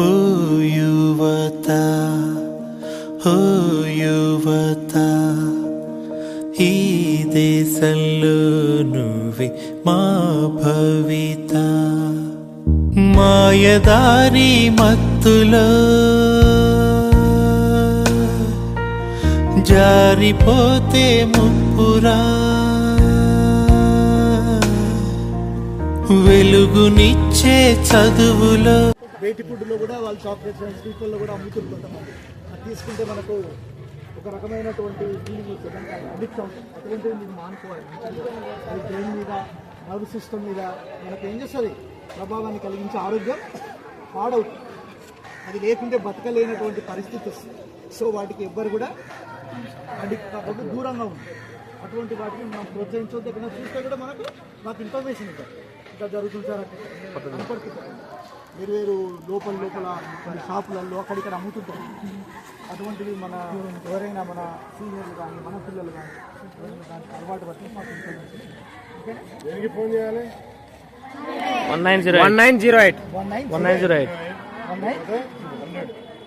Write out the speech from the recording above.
ఓ యువత, ఓ యువత, ఈ దేశంలో నువ్వే మా భవిత. మాయదారి మత్తులో జారిపోతే ముప్పురా, వెలుగునిచ్చే చదువులో. బయటి ఫుడ్లో కూడా వాళ్ళు చాక్లెట్స్ స్వీట్లలో కూడా అమ్ముతుంటాం. అది తీసుకుంటే మనకు ఒక రకమైనటువంటి ఫీలింగ్ వస్తుంది, అడిక్ట్ అవుతుంది. అటువంటివి మీరు మానుకోవాలి. అది బ్రెయిన్ మీద, నర్వ్ సిస్టమ్ మీద మనకు ఏం చేస్తుంది, ప్రభావాన్ని కలిగించే ఆరోగ్యం పాడవుతుంది. అది లేకుంటే బతకలేనటువంటి పరిస్థితి వస్తుంది. సో వాటికి ఎవ్వరు కూడా అడిక్ట్ కాకుండా దూరంగా ఉంది. అటువంటి వాటిని మనం ప్రోత్సహించవద్దు. ఎక్కడ చూస్తే కూడా మాకు ఇన్ఫర్మేషన్ ఉంటుంది, ఇంకా జరుగుతుంది సార్ అంటే కనపడుతుంది. వేరు లోపల షాపులలో అక్కడిక్కడ అమ్ముతుంటారు. అటువంటివి మన ఎవరైనా మన సీనియర్లు కానీ మన పిల్లలు కానీ అలవాటు పట్టి మాకు ఇన్ఫర్మేషన్. ఓకేనా? ఫోన్ చేయాలి 1908 1908